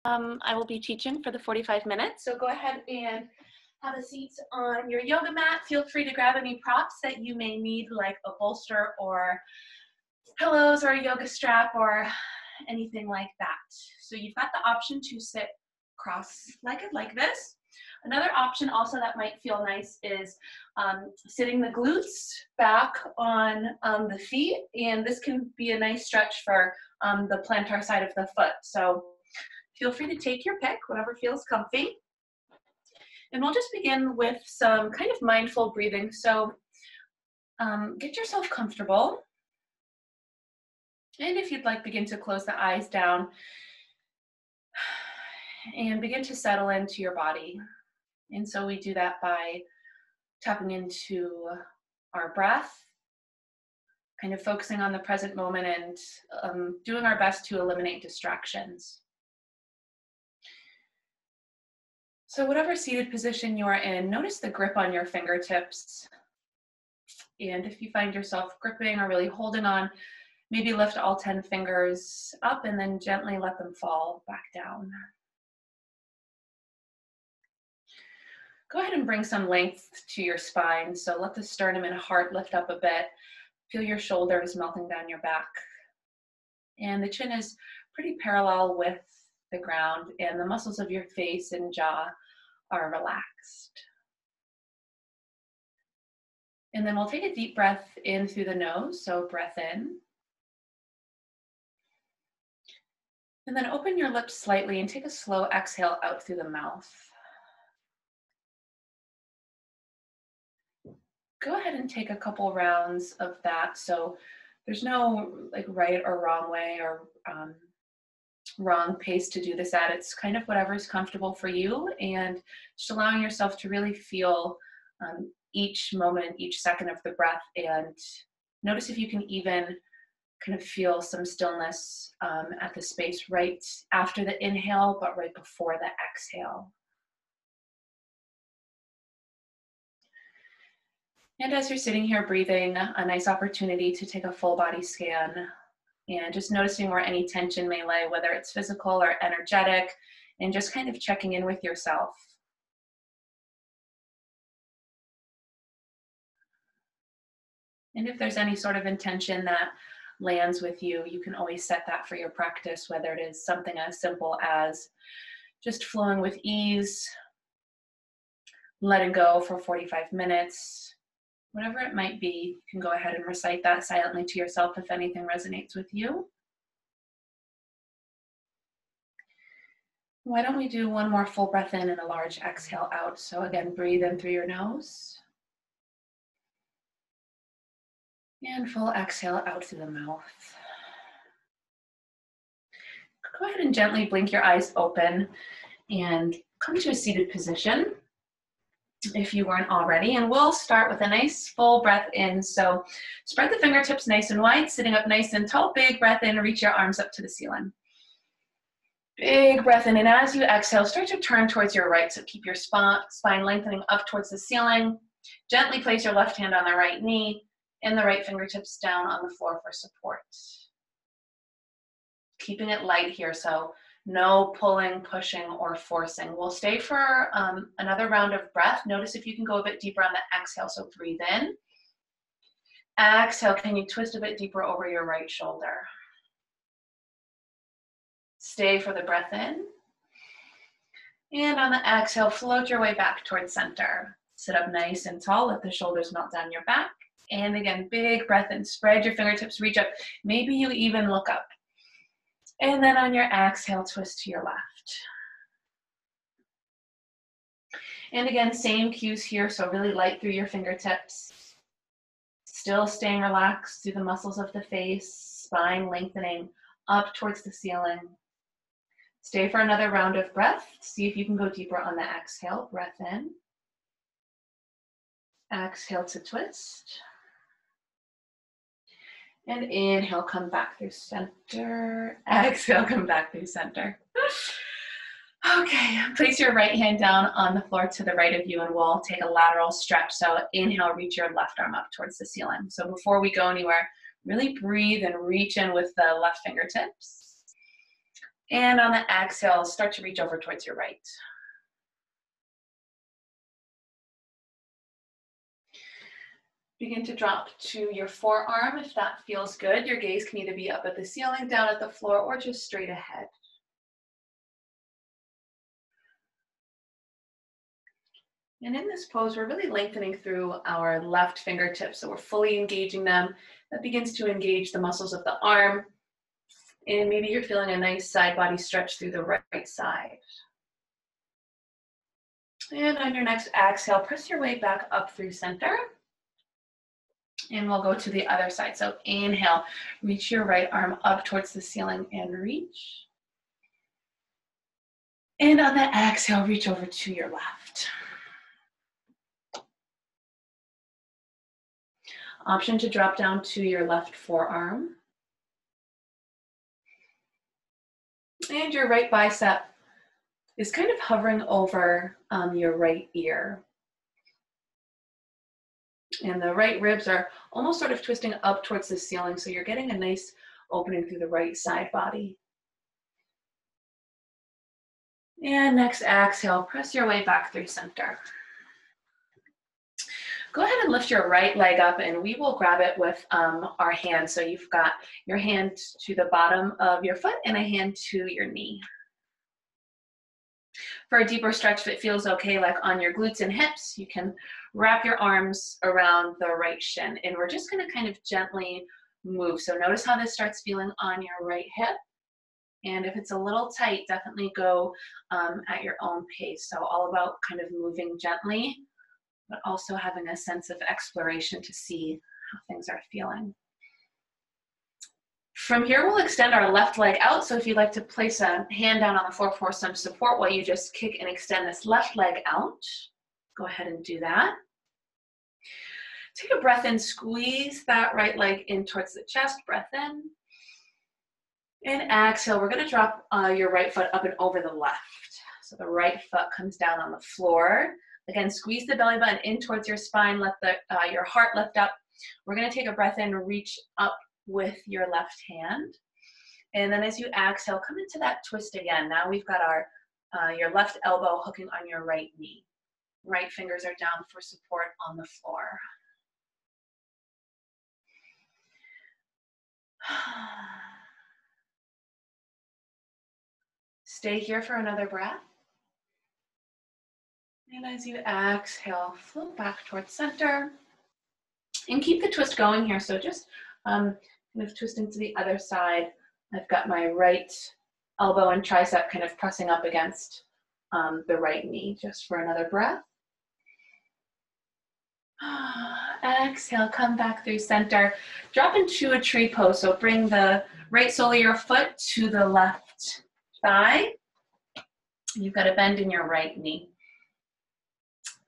I will be teaching for the 45 minutes, so go ahead and have a seat on your yoga mat. Feel free to grab any props that you may need, like a bolster or pillows or a yoga strap or anything like that. So you've got the option to sit cross-legged like this. Another option also that might feel nice is sitting the glutes back on the feet, and this can be a nice stretch for the plantar side of the foot. So feel free to take your pick, whatever feels comfy. And we'll just begin with some kind of mindful breathing. So get yourself comfortable. And if you'd like, begin to close the eyes down and begin to settle into your body. And so we do that by tapping into our breath, kind of focusing on the present moment and doing our best to eliminate distractions. So whatever seated position you are in, notice the grip on your fingertips. And if you find yourself gripping or really holding on, maybe lift all 10 fingers up and then gently let them fall back down. Go ahead and bring some length to your spine. So let the sternum and heart lift up a bit. Feel your shoulders melting down your back. And the chin is pretty parallel with the ground, and the muscles of your face and jaw are relaxed. And then we'll take a deep breath in through the nose, so breath in. And then open your lips slightly and take a slow exhale out through the mouth. Go ahead and take a couple rounds of that. So there's no like right or wrong way or wrong pace to do this at. It's kind of whatever's comfortable for you, and just allowing yourself to really feel each moment, each second of the breath, and notice if you can even kind of feel some stillness at the space right after the inhale, but right before the exhale. And as you're sitting here breathing, a nice opportunity to take a full body scan and just noticing where any tension may lay, whether it's physical or energetic, and just kind of checking in with yourself. And if there's any sort of intention that lands with you, you can always set that for your practice, whether it is something as simple as just flowing with ease, letting go for 45 minutes, whatever it might be. You can go ahead and recite that silently to yourself if anything resonates with you. Why don't we do one more full breath in and a large exhale out? So again, breathe in through your nose. And full exhale out through the mouth. Go ahead and gently blink your eyes open and come to a seated position if you weren't already. And we'll start with a nice full breath in. So spread the fingertips nice and wide, sitting up nice and tall. Big breath in, reach your arms up to the ceiling. Big breath in, and as you exhale, start to turn towards your right. So keep your spine lengthening up towards the ceiling. Gently place your left hand on the right knee and the right fingertips down on the floor for support. Keeping it light here, so no pulling, pushing, or forcing. We'll stay for another round of breath. Notice if you can go a bit deeper on the exhale, so breathe in. Exhale, can you twist a bit deeper over your right shoulder? Stay for the breath in. And on the exhale, float your way back towards center. Sit up nice and tall, let the shoulders melt down your back. And again, big breath in, spread your fingertips, reach up. Maybe you even look up. And then on your exhale, twist to your left. And again, same cues here, so really light through your fingertips. Still staying relaxed through the muscles of the face, spine lengthening up towards the ceiling. Stay for another round of breath. See if you can go deeper on the exhale. Breath in. Exhale to twist. And inhale, come back through center. Exhale, come back through center. Okay, place your right hand down on the floor to the right of you, and we'll take a lateral stretch. So inhale, reach your left arm up towards the ceiling. So before we go anywhere, really breathe and reach in with the left fingertips. And on the exhale, start to reach over towards your right. Begin to drop to your forearm if that feels good. Your gaze can either be up at the ceiling, down at the floor, or just straight ahead. And in this pose, we're really lengthening through our left fingertips, so we're fully engaging them. That begins to engage the muscles of the arm. And maybe you're feeling a nice side body stretch through the right side. And on your next exhale, press your way back up through center. And we'll go to the other side. So inhale, reach your right arm up towards the ceiling and reach. And on the exhale, reach over to your left. Option to drop down to your left forearm. And your right bicep is kind of hovering over your right ear. And the right ribs are almost sort of twisting up towards the ceiling, so you're getting a nice opening through the right side body. And next exhale, press your way back through center. Go ahead and lift your right leg up and we will grab it with our hand. So you've got your hand to the bottom of your foot and a hand to your knee. For a deeper stretch, if it feels okay, like on your glutes and hips, you can wrap your arms around the right shin. And we're just gonna kind of gently move. So notice how this starts feeling on your right hip. And if it's a little tight, definitely go at your own pace. So all about kind of moving gently, but also having a sense of exploration to see how things are feeling. From here, we'll extend our left leg out. So if you'd like to place a hand down on the floor for some support while you just kick and extend this left leg out, go ahead and do that. Take a breath in, squeeze that right leg in towards the chest, breath in. And exhale, we're gonna drop your right foot up and over the left. So the right foot comes down on the floor. Again, squeeze the belly button in towards your spine, let your heart lift up. We're gonna take a breath in, reach up with your left hand. And then as you exhale, come into that twist again. Now we've got your left elbow hooking on your right knee. Right fingers are down for support on the floor. Stay here for another breath. And as you exhale, float back towards center. And keep the twist going here. So just kind of twisting to the other side. I've got my right elbow and tricep kind of pressing up against the right knee, just for another breath. Exhale, come back through center. Drop into a tree pose. So bring the right sole of your foot to the left thigh. You've got a bend in your right knee.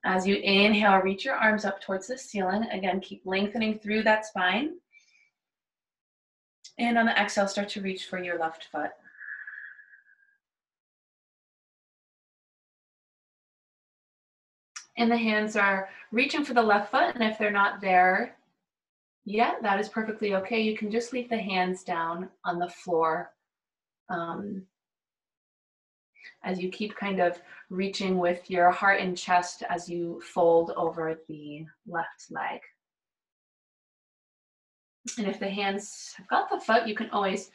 As you inhale, reach your arms up towards the ceiling. Again, keep lengthening through that spine. And on the exhale, start to reach for your left foot. And the hands are reaching for the left foot, and if they're not there yet, that is perfectly okay. You can just leave the hands down on the floor as you keep kind of reaching with your heart and chest as you fold over the left leg. And if the hands have got the foot, you can always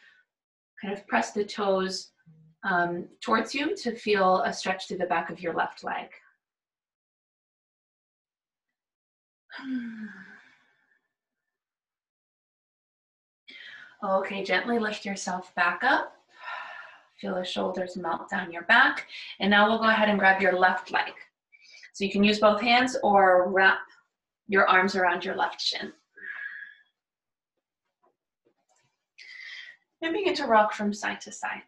kind of press the toes towards you to feel a stretch through the back of your left leg. Okay, gently lift yourself back up. Feel the shoulders melt down your back. And now we'll go ahead and grab your left leg. So you can use both hands or wrap your arms around your left shin. And begin to rock from side to side.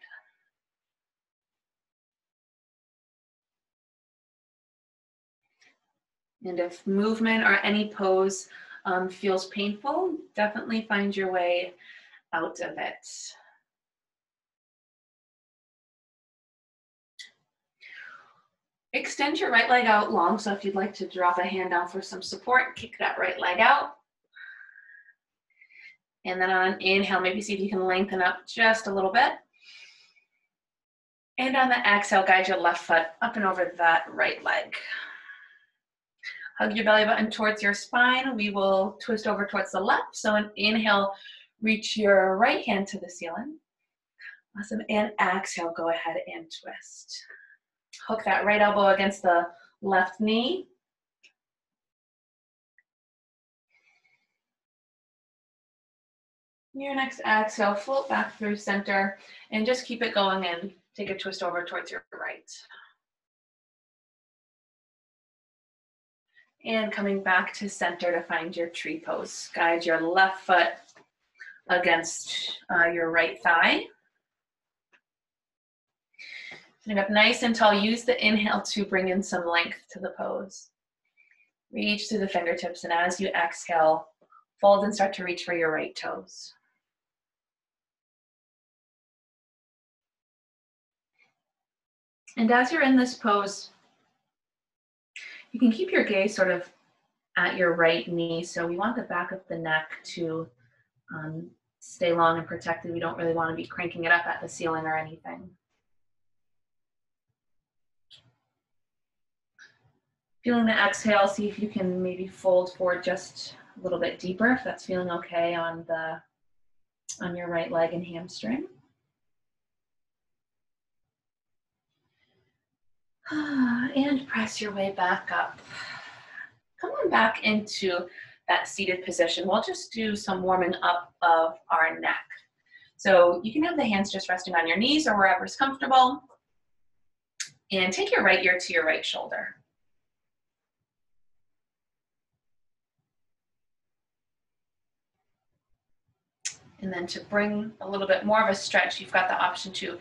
And if movement or any pose feels painful, definitely find your way out of it. Extend your right leg out long, so if you'd like to drop a hand down for some support, kick that right leg out. And then on an inhale, maybe see if you can lengthen up just a little bit. And on the exhale, guide your left foot up and over that right leg. Hug your belly button towards your spine. We will twist over towards the left. So an inhale, reach your right hand to the ceiling. Awesome. And exhale, go ahead and twist. Hook that right elbow against the left knee. Your next exhale, float back through center and just keep it going and take a twist over towards your right. And coming back to center to find your tree pose. Guide your left foot against your right thigh. Sitting up nice and tall. Use the inhale to bring in some length to the pose. Reach through the fingertips, and as you exhale, fold and start to reach for your right toes. And as you're in this pose, you can keep your gaze sort of at your right knee. So we want the back of the neck to stay long and protected. We don't really want to be cranking it up at the ceiling or anything. Feeling the exhale, see if you can maybe fold forward just a little bit deeper, if that's feeling okay on your right leg and hamstring. And press your way back up. Come on back into that seated position. We'll just do some warming up of our neck. So you can have the hands just resting on your knees or wherever's comfortable. And take your right ear to your right shoulder. And then to bring a little bit more of a stretch, you've got the option to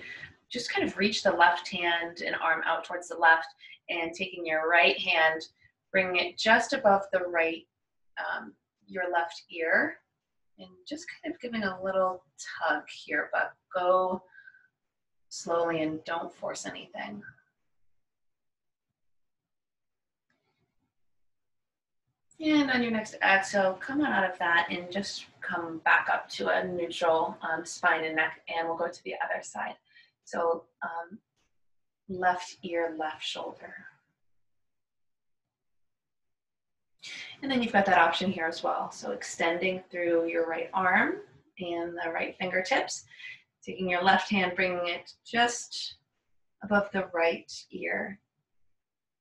just kind of reach the left hand and arm out towards the left, and taking your right hand, bringing it just above the right, your left ear, and just kind of giving a little tug here, but go slowly and don't force anything. And on your next exhale, come on out of that and just come back up to a neutral spine and neck, and we'll go to the other side. So left ear, left shoulder. And then you've got that option here as well. So extending through your right arm and the right fingertips, taking your left hand, bringing it just above the right ear.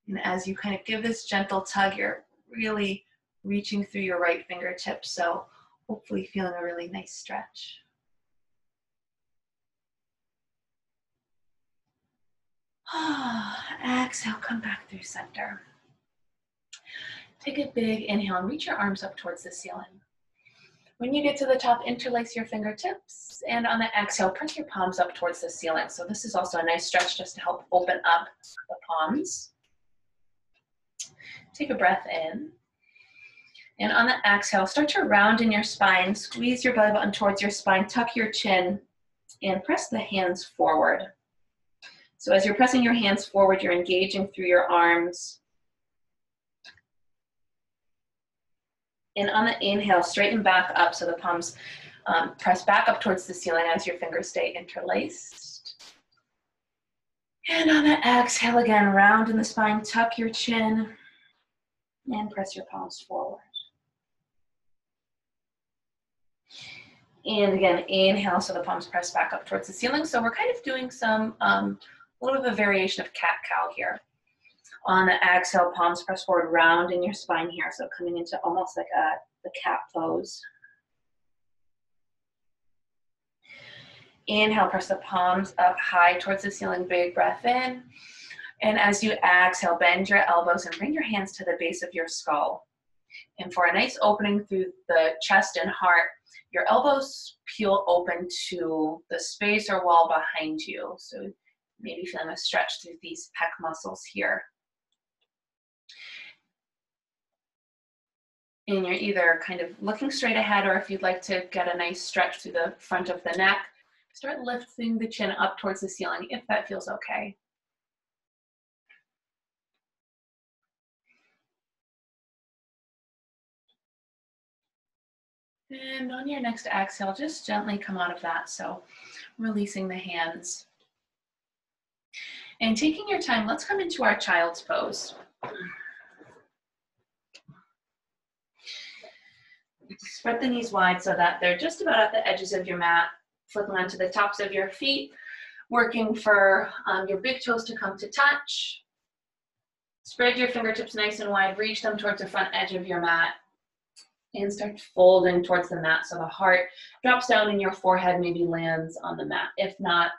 And as you kind of give this gentle tug, you're really reaching through your right fingertips. So hopefully feeling a really nice stretch. Exhale, come back through center. Take a big inhale and reach your arms up towards the ceiling. When you get to the top, interlace your fingertips, and on the exhale, press your palms up towards the ceiling. So this is also a nice stretch just to help open up the palms. Take a breath in. And on the exhale, start to round in your spine, squeeze your belly button towards your spine, tuck your chin, and press the hands forward. So as you're pressing your hands forward, you're engaging through your arms. And on the inhale, straighten back up so the palms press back up towards the ceiling as your fingers stay interlaced. And on the exhale, again, round in the spine, tuck your chin, and press your palms forward. And again, inhale so the palms press back up towards the ceiling. So we're kind of doing some, a little bit of a variation of cat-cow here. On the exhale, palms press forward, round in your spine here. So coming into almost like the cat pose. Inhale, press the palms up high towards the ceiling, big breath in. And as you exhale, bend your elbows and bring your hands to the base of your skull. And for a nice opening through the chest and heart, your elbows peel open to the space or wall behind you. So maybe feeling a stretch through these pec muscles here. And you're either kind of looking straight ahead, or if you'd like to get a nice stretch through the front of the neck, start lifting the chin up towards the ceiling if that feels okay. And on your next exhale, just gently come out of that. So releasing the hands. And taking your time, let's come into our child's pose. Spread the knees wide so that they're just about at the edges of your mat, flipping onto the tops of your feet, working for your big toes to come to touch. Spread your fingertips nice and wide, reach them towards the front edge of your mat, and start folding towards the mat so the heart drops down and your forehead maybe lands on the mat. If not,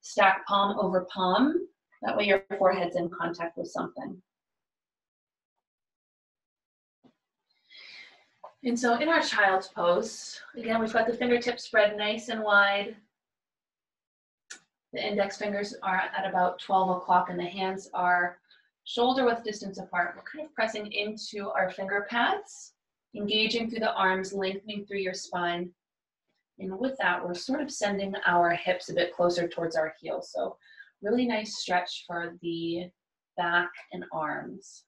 stack palm over palm. That way your forehead's in contact with something. And so in our child's pose, again, we've got the fingertips spread nice and wide. The index fingers are at about 12 o'clock and the hands are shoulder width distance apart. We're kind of pressing into our finger pads, engaging through the arms, lengthening through your spine. And with that, we're sort of sending our hips a bit closer towards our heels. So really nice stretch for the back and arms.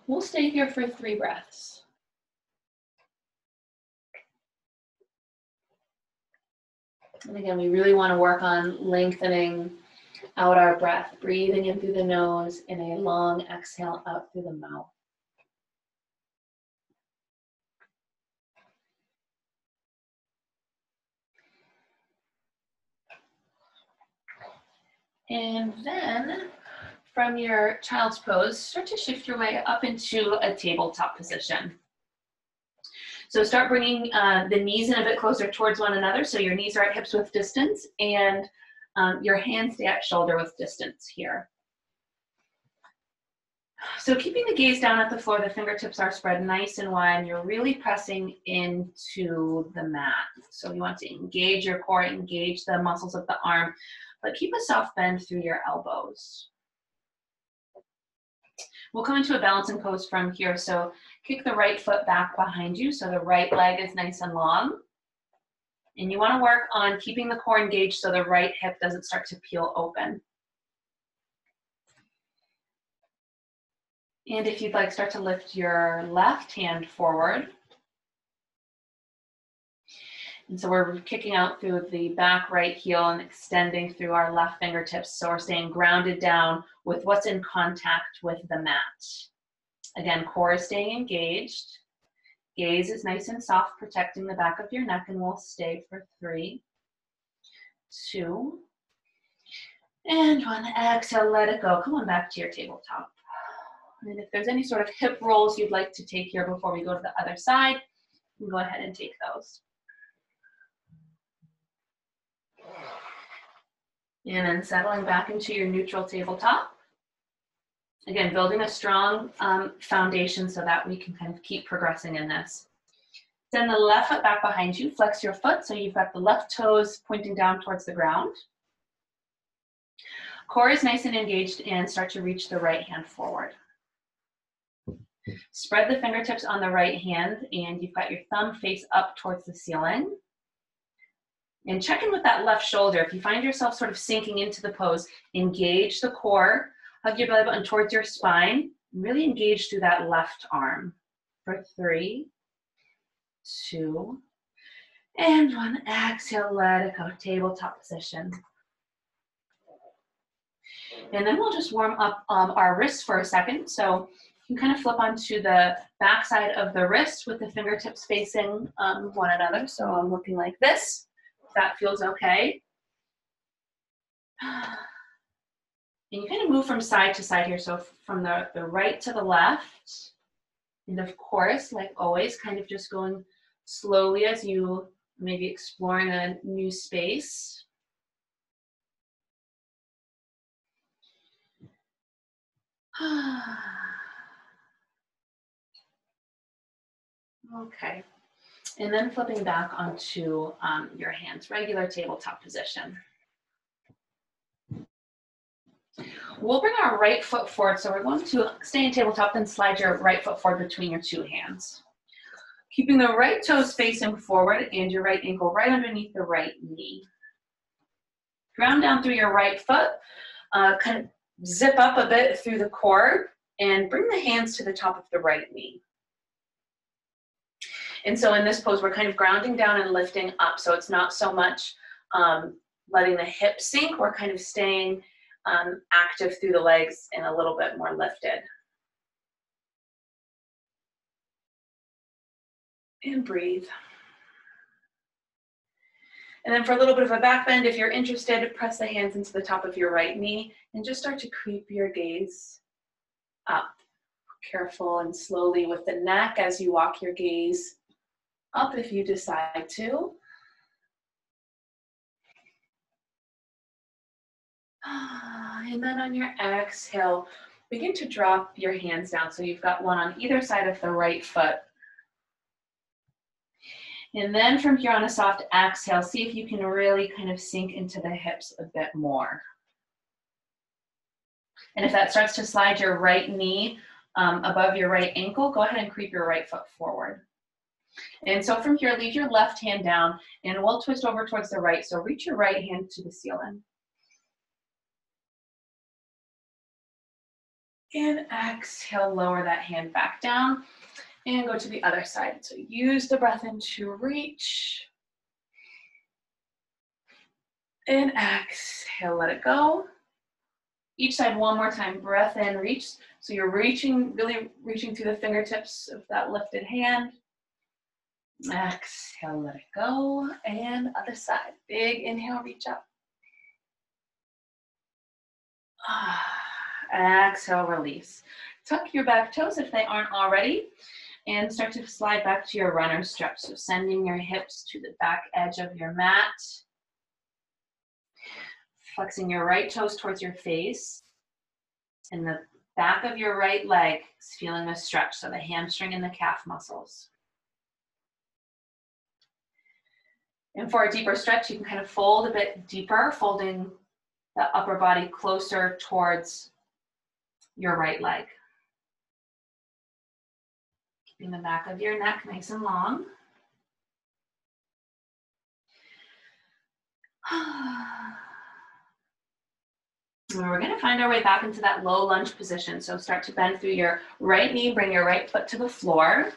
We'll stay here for 3 breaths. And again, we really want to work on lengthening out our breath, breathing in through the nose and a long exhale out through the mouth. And then from your child's pose, start to shift your way up into a tabletop position. So start bringing the knees in a bit closer towards one another. So your knees are at hips width distance and your hands stay at shoulder width distance here. So keeping the gaze down at the floor, the fingertips are spread nice and wide, and you're really pressing into the mat. So you want to engage your core, engage the muscles of the arm, but keep a soft bend through your elbows. We'll come into a balancing pose from here. So kick the right foot back behind you so the right leg is nice and long. And you want to work on keeping the core engaged so the right hip doesn't start to peel open. And if you'd like, start to lift your left hand forward. And so we're kicking out through the back right heel and extending through our left fingertips. So we're staying grounded down with what's in contact with the mat. Again, core is staying engaged. Gaze is nice and soft, protecting the back of your neck, and we'll stay for 3, 2, and 1. Exhale, let it go. Come on back to your tabletop. And if there's any sort of hip rolls you'd like to take here before we go to the other side, you can go ahead and take those. And then settling back into your neutral tabletop. Again, building a strong foundation so that we can kind of keep progressing in this. Send the left foot back behind you. Flex your foot so you've got the left toes pointing down towards the ground. Core is nice and engaged, and start to reach the right hand forward. Spread the fingertips on the right hand, and you've got your thumb face up towards the ceiling. And check in with that left shoulder. If you find yourself sort of sinking into the pose, engage the core, hug your belly button towards your spine, really engage through that left arm. For 3, 2, and 1. Exhale, let it go. Tabletop position. And then we'll just warm up our wrists for a second. So you can kind of flip onto the back side of the wrist with the fingertips facing one another. So I'm looking like this. If that feels okay. And you kind of move from side to side here. So from the right to the left. And of course, like always, kind of just going slowly as you maybe exploring a new space. Okay, and then flipping back onto your hands, regular tabletop position. We'll bring our right foot forward, so we're going to stay in tabletop, then slide your right foot forward between your 2 hands. Keeping the right toes facing forward and your right ankle right underneath the right knee. Ground down through your right foot, kind of zip up a bit through the core, and bring the hands to the top of the right knee. And so in this pose, we're kind of grounding down and lifting up. So it's not so much letting the hips sink. We're kind of staying active through the legs and a little bit more lifted. And breathe. And then for a little bit of a back bend, if you're interested, press the hands into the top of your right knee and just start to creep your gaze up. Careful and slowly with the neck as you walk your gaze up if you decide to. And then on your exhale, begin to drop your hands down. So you've got one on either side of the right foot. And then from here on a soft exhale, see if you can really kind of sink into the hips a bit more. And if that starts to slide your right knee above your right ankle, go ahead and creep your right foot forward. And so from here, leave your left hand down and we'll twist over towards the right. So reach your right hand to the ceiling. And exhale, lower that hand back down and go to the other side. So use the breath in to reach. And exhale, let it go. Each side one more time, breath in, reach. So you're reaching, really reaching through the fingertips of that lifted hand. Exhale, let it go. And other side, big inhale, reach up. Exhale, release. Tuck your back toes if they aren't already, and start to slide back to your runner stretch. So sending your hips to the back edge of your mat. Flexing your right toes towards your face. And the back of your right leg is feeling a stretch, so the hamstring and the calf muscles. And for a deeper stretch, you can kind of fold a bit deeper, folding the upper body closer towards your right leg. Keeping the back of your neck nice and long. And we're going to find our way back into that low lunge position. So start to bend through your right knee, bring your right foot to the floor.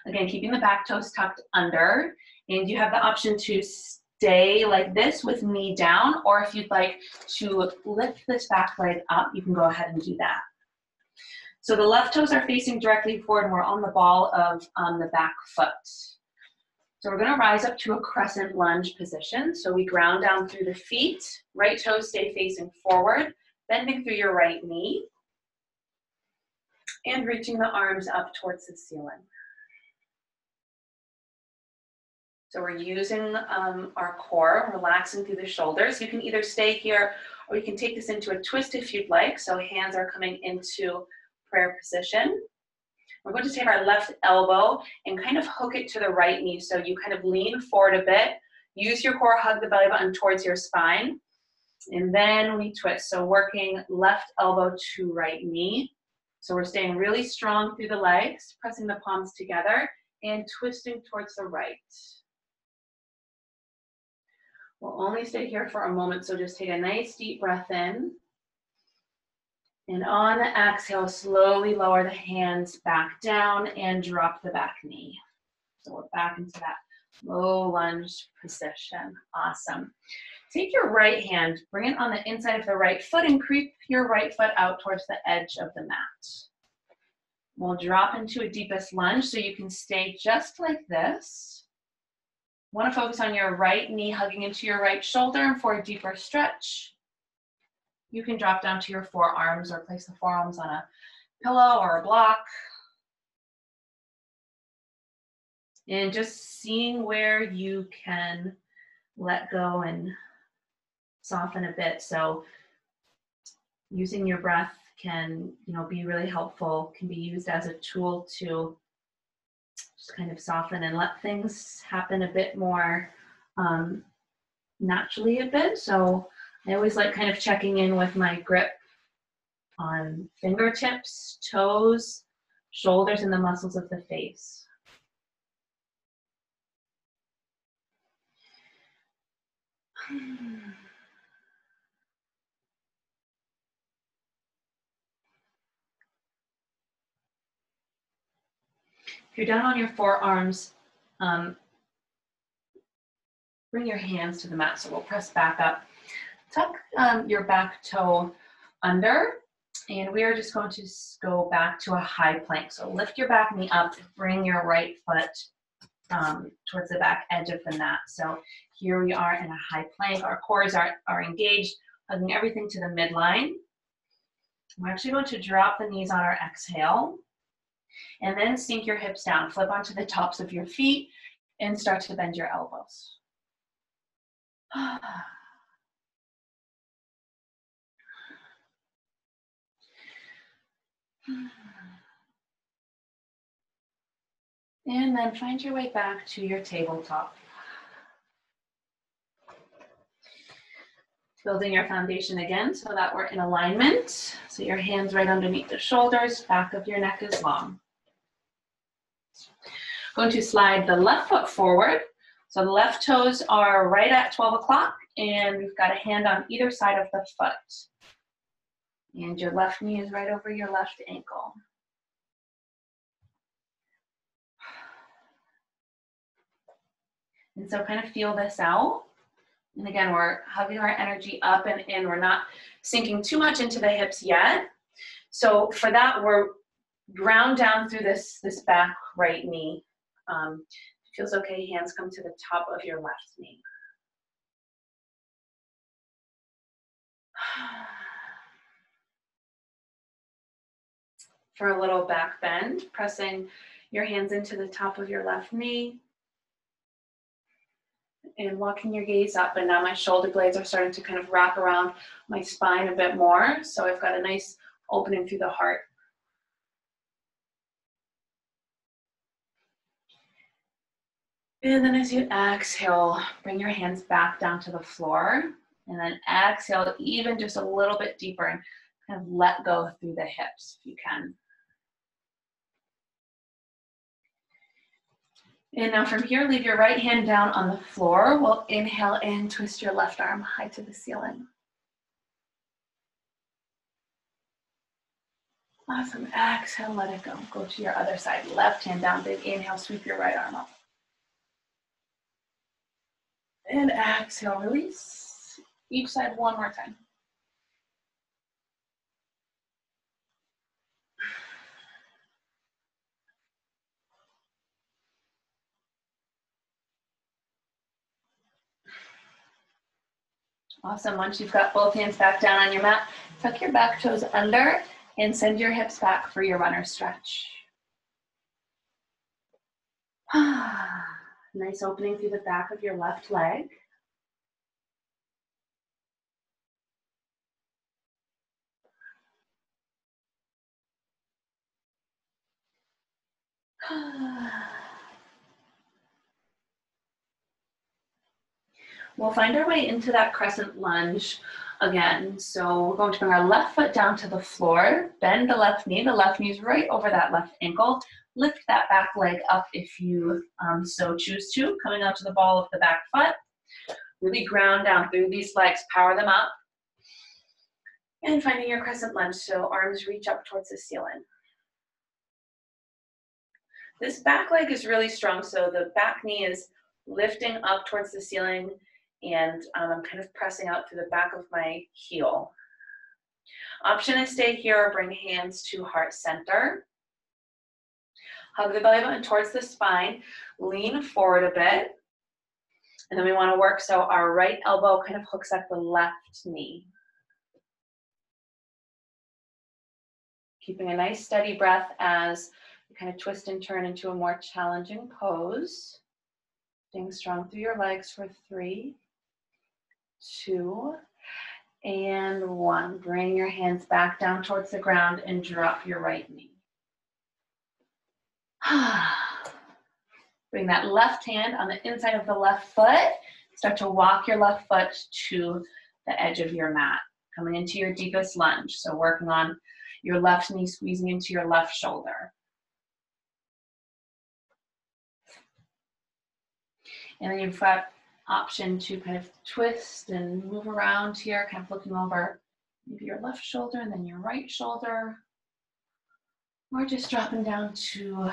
Again, keeping the back toes tucked under. And you have the option to stay like this with knee down, or if you'd like to lift this back leg up, you can go ahead and do that. So the left toes are facing directly forward and we're on the ball of the back foot. So we're going to rise up to a crescent lunge position. So we ground down through the feet, right toes stay facing forward, bending through your right knee, and reaching the arms up towards the ceiling. So we're using our core, relaxing through the shoulders. You can either stay here or you can take this into a twist if you'd like. So hands are coming into prayer position. We're going to take our left elbow and kind of hook it to the right knee. So you kind of lean forward a bit, use your core, hug the belly button towards your spine, and then we twist. So working left elbow to right knee. So we're staying really strong through the legs, pressing the palms together and twisting towards the right. We'll only stay here for a moment, so just take a nice deep breath in. And on the exhale, slowly lower the hands back down and drop the back knee. So we're back into that low lunge position. Awesome. Take your right hand, bring it on the inside of the right foot and creep your right foot out towards the edge of the mat. We'll drop into a deepest lunge so you can stay just like this. Want to focus on your right knee hugging into your right shoulder, and for a deeper stretch, you can drop down to your forearms or place the forearms on a pillow or a block. And just seeing where you can let go and soften a bit. So using your breath can, be really helpful, can be used as a tool to just kind of soften and let things happen a bit more naturally a bit. So I always like kind of checking in with my grip on fingertips, toes, shoulders, and the muscles of the face. If you're down on your forearms, bring your hands to the mat. So we'll press back up. Tuck your back toe under, and we are just going to go back to a high plank. So lift your back knee up, bring your right foot towards the back edge of the mat. So here we are in a high plank. Our cores are engaged, hugging everything to the midline. We're actually going to drop the knees on our exhale, and then sink your hips down. Flip onto the tops of your feet and start to bend your elbows. And then find your way back to your tabletop. Building your foundation again so that we're in alignment. So your hands right underneath the shoulders, back of your neck is long. Going to slide the left foot forward. So the left toes are right at 12 o'clock, and we've got a hand on either side of the foot. And your left knee is right over your left ankle. And so kind of feel this out. And again, we're hugging our energy up and in. We're not sinking too much into the hips yet. So for that, we're ground down through this back right knee. If it feels okay, hands come to the top of your left knee. For a little back bend, pressing your hands into the top of your left knee and walking your gaze up. And now my shoulder blades are starting to kind of wrap around my spine a bit more. So I've got a nice opening through the heart. And then as you exhale, bring your hands back down to the floor. And then exhale even just a little bit deeper and kind of let go through the hips if you can. And now from here, leave your right hand down on the floor. We'll inhale in, twist your left arm high to the ceiling. Awesome. Exhale, let it go. Go to your other side. Left hand down, big inhale, sweep your right arm up. And exhale, release. Each side one more time. Awesome. Once you've got both hands back down on your mat, tuck your back toes under and send your hips back for your runner stretch. Nice opening through the back of your left leg. We'll find our way into that crescent lunge again. So we're going to bring our left foot down to the floor, bend the left knee is right over that left ankle. Lift that back leg up if you so choose to, coming out to the ball of the back foot. Really ground down through these legs, power them up. And finding your crescent lunge, so arms reach up towards the ceiling. This back leg is really strong, so the back knee is lifting up towards the ceiling, and I'm kind of pressing out through the back of my heel. Option is stay here or bring hands to heart center. Hug the belly button towards the spine, lean forward a bit, and then we want to work so our right elbow kind of hooks at the left knee. Keeping a nice steady breath as you kind of twist and turn into a more challenging pose. Staying strong through your legs for 3, 2, and 1. Bring your hands back down towards the ground and drop your right knee. Bring that left hand on the inside of the left foot. Start to walk your left foot to the edge of your mat, coming into your deepest lunge. So working on your left knee squeezing into your left shoulder. And then you've got option to kind of twist and move around here, kind of looking over maybe your left shoulder and then your right shoulder. Or just dropping down to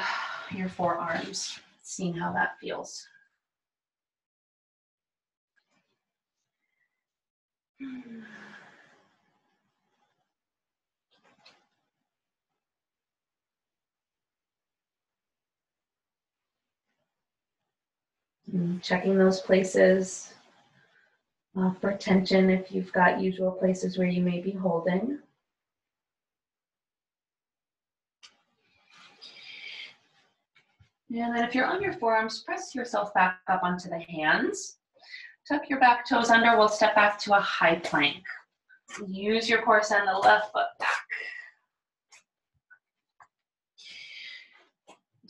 your forearms, seeing how that feels. Checking those places for tension if you've got usual places where you may be holding. And then if you're on your forearms, press yourself back up onto the hands. Tuck your back toes under. We'll step back to a high plank. Use your core, send the left foot back.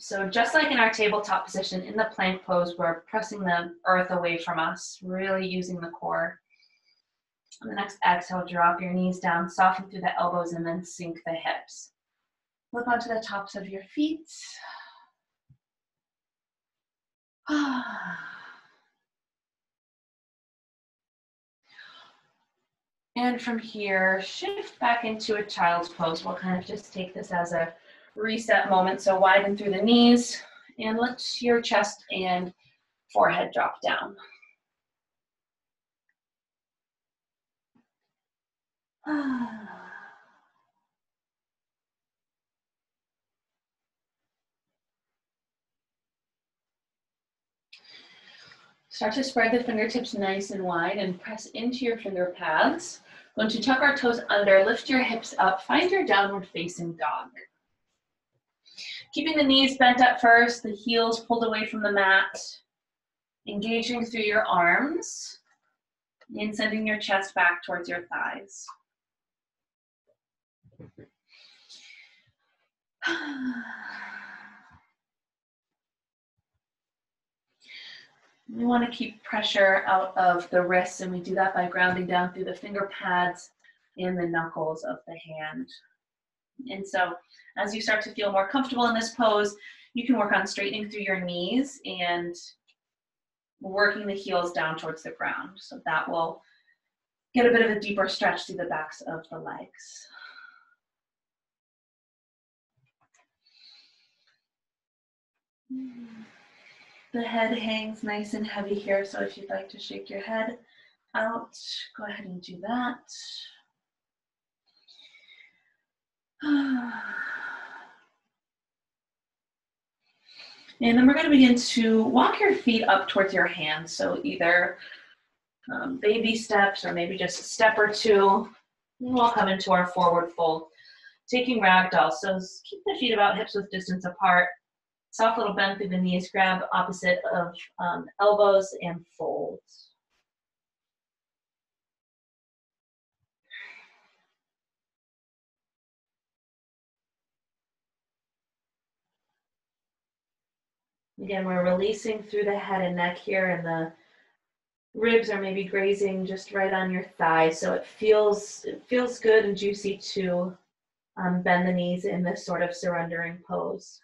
So just like in our tabletop position, in the plank pose, we're pressing the earth away from us, really using the core. On the next exhale, drop your knees down, soften through the elbows, and then sink the hips. Look onto the tops of your feet. And from here, shift back into a child's pose. We'll kind of just take this as a reset moment. So widen through the knees and let your chest and forehead drop down. Start to spread the fingertips nice and wide and press into your finger pads. Going to tuck our toes under, lift your hips up, find your downward facing dog. Keeping the knees bent at first, the heels pulled away from the mat, engaging through your arms, and sending your chest back towards your thighs. We want to keep pressure out of the wrists, and we do that by grounding down through the finger pads and the knuckles of the hand. And so as you start to feel more comfortable in this pose, you can work on straightening through your knees and working the heels down towards the ground. So that will get a bit of a deeper stretch through the backs of the legs. The head hangs nice and heavy here, so if you'd like to shake your head out, go ahead and do that. And then we're going to begin to walk your feet up towards your hands. So either baby steps or maybe just a step or two. And we'll come into our forward fold, taking ragdoll. So keep the feet about hips width distance apart. Soft little bend through the knees, grab opposite of elbows and fold. Again, we're releasing through the head and neck here, and the ribs are maybe grazing just right on your thigh. So it feels good and juicy to bend the knees in this sort of surrendering pose.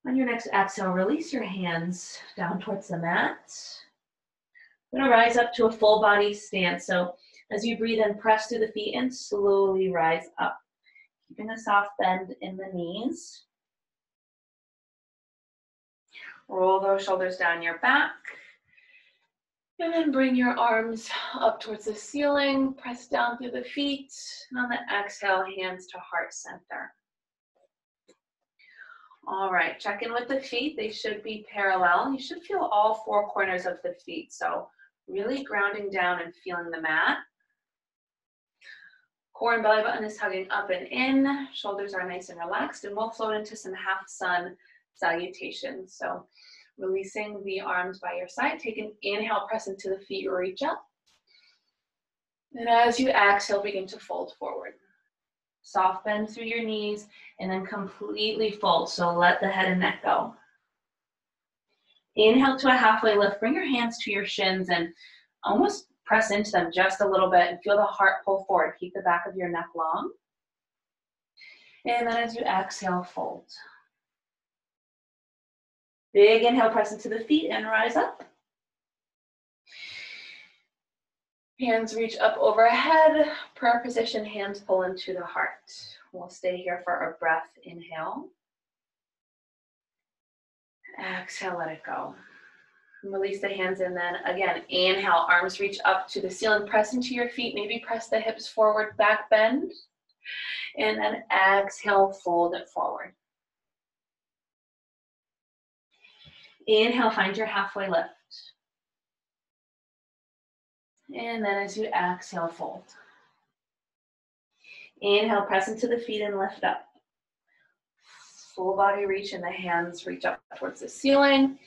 On your next exhale, release your hands down towards the mat. We're going to rise up to a full body stance. So as you breathe in, press through the feet and slowly rise up. Keeping a soft bend in the knees. Roll those shoulders down your back. And then bring your arms up towards the ceiling. Press down through the feet. And on the exhale, hands to heart center. All right, check in with the feet. They should be parallel. You should feel all four corners of the feet. So really grounding down and feeling the mat. Core and belly button is hugging up and in. Shoulders are nice and relaxed, and we'll float into some half sun salutations. So releasing the arms by your side. Take an inhale, press into the feet, reach up. And as you exhale, begin to fold forward. Soft bend through your knees and then completely fold. So let the head and neck go. Inhale to a halfway lift. Bring your hands to your shins and almost press into them just a little bit and feel the heart pull forward. Keep the back of your neck long. And then as you exhale, fold. Big inhale, press into the feet and rise up. Hands reach up overhead. Prayer position, hands pull into the heart. We'll stay here for a breath. Inhale. Exhale, let it go. Release the hands, and then again, inhale, arms reach up to the ceiling, press into your feet, maybe press the hips forward, back bend, and then exhale, fold it forward. Inhale, find your halfway lift. And then as you exhale, fold. Inhale, press into the feet and lift up. Full body reach, and the hands reach up towards the ceiling.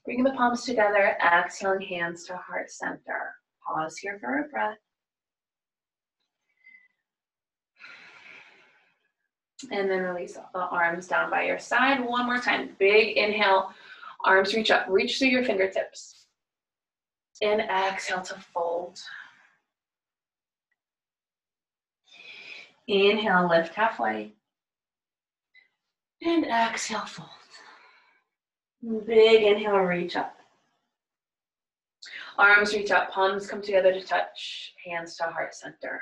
Bring the palms together, exhaling hands to heart center. Pause here for a breath. And then release the arms down by your side. One more time. Big inhale, arms reach up, reach through your fingertips. And exhale to fold. Inhale, lift halfway. And exhale, fold. Big inhale, reach up. Arms reach up, palms come together to touch, hands to heart center.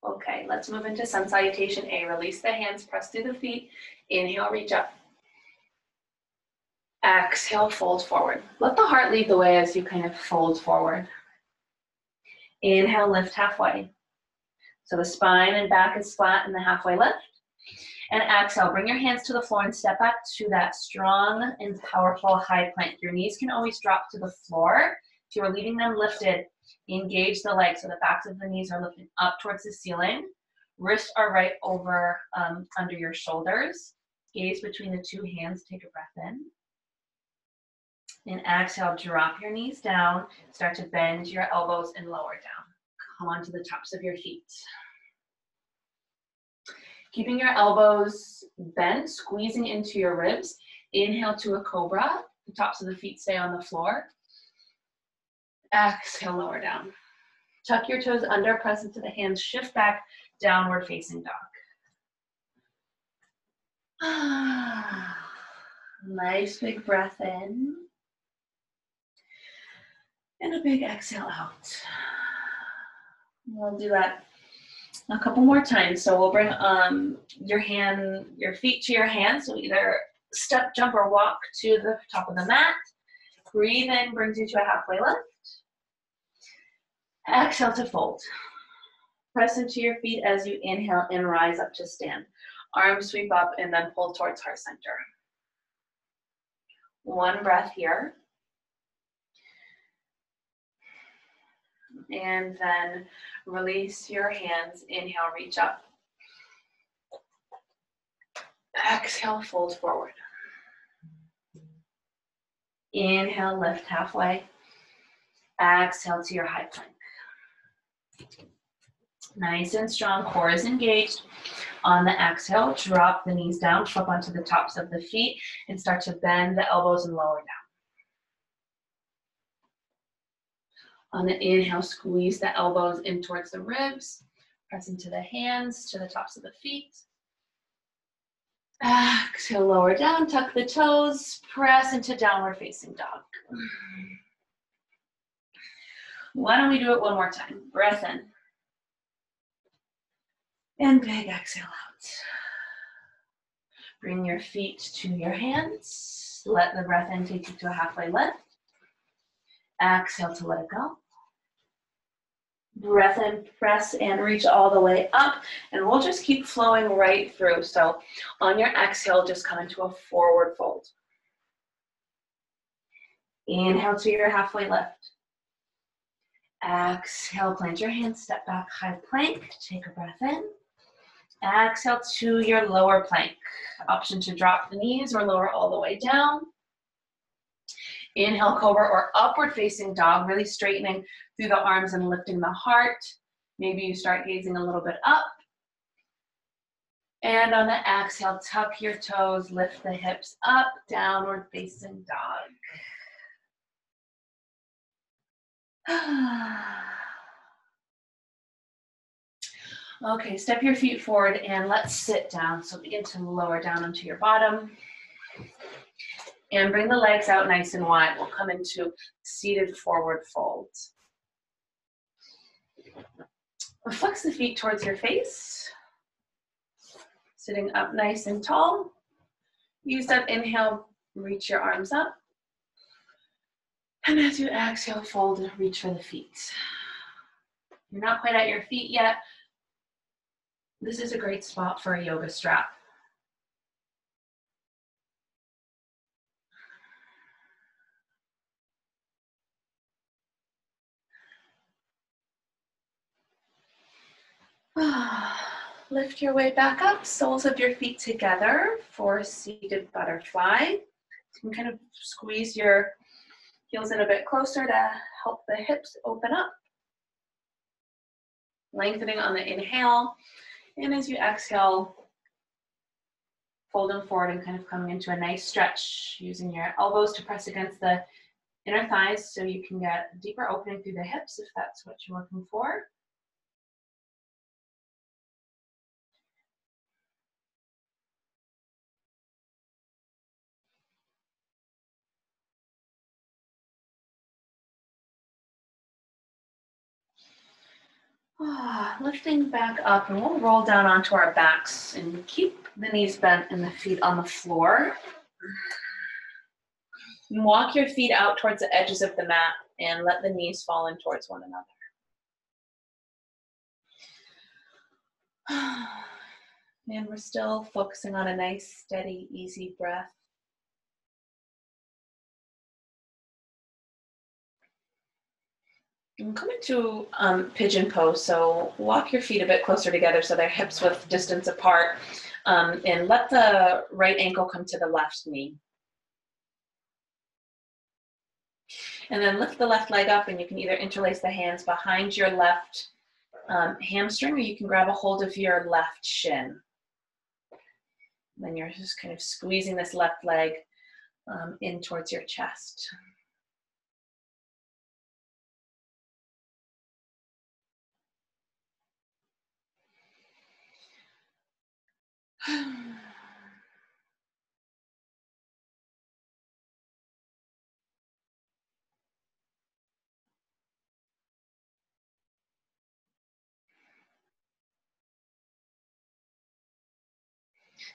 Okay, let's move into sun salutation A. Release the hands, press through the feet. Inhale, reach up. Exhale, fold forward. Let the heart lead the way as you kind of fold forward. Inhale, lift halfway. So the spine and back is flat in the halfway lift. And exhale, bring your hands to the floor and step back to that strong and powerful high plank. Your knees can always drop to the floor. If you are leaving them lifted, engage the legs so the backs of the knees are lifted up towards the ceiling. Wrists are right over under your shoulders. Gaze between the two hands, take a breath in. And exhale, drop your knees down. Start to bend your elbows and lower down. Come onto the tops of your feet. Keeping your elbows bent, squeezing into your ribs. Inhale to a cobra. The tops of the feet stay on the floor. Exhale, lower down. Tuck your toes under, press into the hands, shift back, downward facing dog. Nice big breath in. And a big exhale out. We'll do that a couple more times. So we'll bring your feet to your hands. So either step, jump, or walk to the top of the mat. Breathe in, brings you to a halfway lift. Exhale to fold. Press into your feet as you inhale and rise up to stand. Arms sweep up and then pull towards heart center. One breath here. And then release your hands. Inhale, reach up. Exhale, fold forward. Inhale, lift halfway. Exhale to your high plank. Nice and strong, core is engaged. On the exhale, drop the knees down, flip onto the tops of the feet, and start to bend the elbows and lower down. On the inhale, squeeze the elbows in towards the ribs, press into the hands to the tops of the feet. Exhale, lower down, tuck the toes, press into downward facing dog. Why don't we do it one more time? Breath in. And big exhale out. Bring your feet to your hands. Let the breath in take you to a halfway lift. Exhale to let it go. Breath in, press and reach all the way up. And we'll just keep flowing right through. So on your exhale, just come into a forward fold. Inhale to your halfway lift. Exhale, plant your hands, step back, high plank. Take a breath in. Exhale to your lower plank. Option to drop the knees or lower all the way down. Inhale, cobra or upward facing dog, really straightening through the arms and lifting the heart. Maybe you start gazing a little bit up. And on the exhale, tuck your toes, lift the hips up, downward facing dog. Okay, step your feet forward and let's sit down. So begin to lower down onto your bottom. And bring the legs out nice and wide. We'll come into seated forward fold. Flex the feet towards your face. Sitting up nice and tall. Use that inhale, reach your arms up. And as you exhale, fold and reach for the feet. You're not quite at your feet yet. This is a great spot for a yoga strap. Lift your way back up, soles of your feet together for seated butterfly. You can kind of squeeze your heels in a bit closer to help the hips open up. Lengthening on the inhale, and as you exhale, fold them forward and kind of coming into a nice stretch, using your elbows to press against the inner thighs so you can get deeper opening through the hips if that's what you're looking for. Lifting back up, and we'll roll down onto our backs and keep the knees bent and the feet on the floor. And walk your feet out towards the edges of the mat and let the knees fall in towards one another. And we're still focusing on a nice, steady, easy breath. And come into pigeon pose, so walk your feet a bit closer together so they're hips width distance apart, and let the right ankle come to the left knee. And then lift the left leg up, and you can either interlace the hands behind your left hamstring, or you can grab a hold of your left shin. And then you're just kind of squeezing this left leg in towards your chest.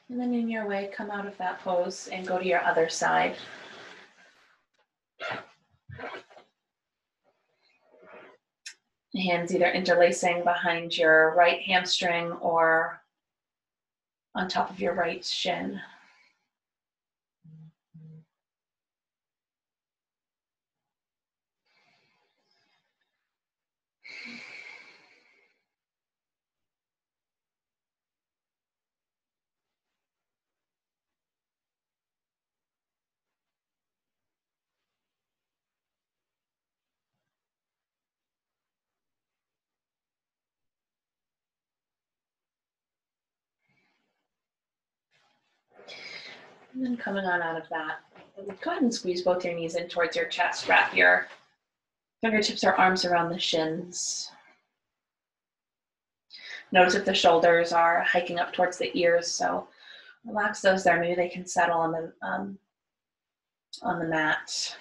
And then in your way, come out of that pose and go to your other side. Hands either interlacing behind your right hamstring or on top of your right shin. And then coming on out of that, go ahead and squeeze both your knees in towards your chest. Wrap your fingertips or arms around the shins. Notice if the shoulders are hiking up towards the ears, so relax those there. Maybe they can settle on the mat.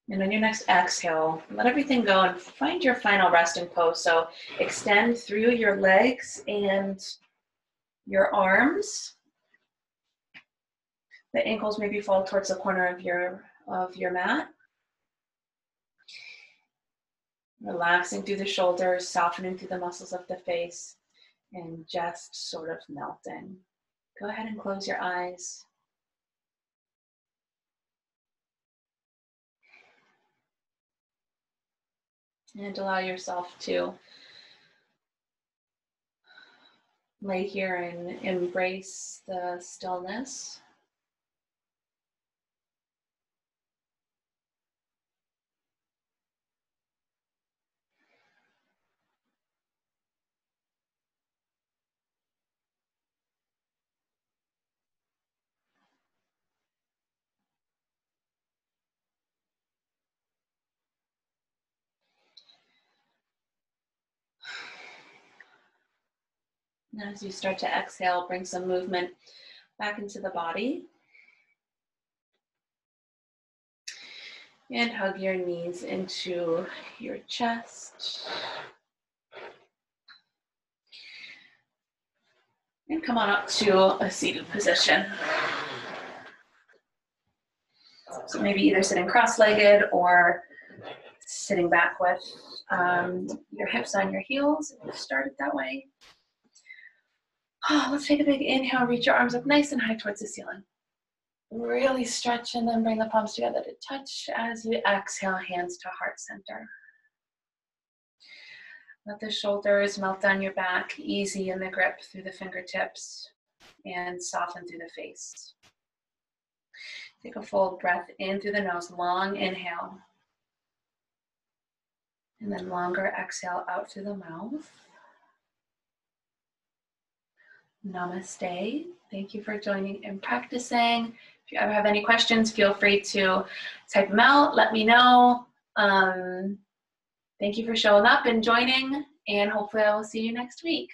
And on your next exhale, let everything go and find your final resting pose. So extend through your legs and your arms. The ankles maybe fall towards the corner of your mat. Relaxing through the shoulders, softening through the muscles of the face, and just sort of melting. Go ahead and close your eyes. And allow yourself to lay here and embrace the stillness. And as you start to exhale, bring some movement back into the body. And hug your knees into your chest. And come on up to a seated position. So maybe either sitting cross-legged or sitting back with your hips on your heels if you started that way. Let's take a big inhale, reach your arms up nice and high towards the ceiling. Really stretch and then bring the palms together to touch as you exhale, hands to heart center. Let the shoulders melt down your back, easy in the grip through the fingertips, and soften through the face. Take a full breath in through the nose, long inhale. And then longer exhale out through the mouth. Namaste. Thank you for joining and practicing. If you ever have any questions, feel free to type them out. Let me know. Thank you for showing up and joining, and hopefully I will see you next week.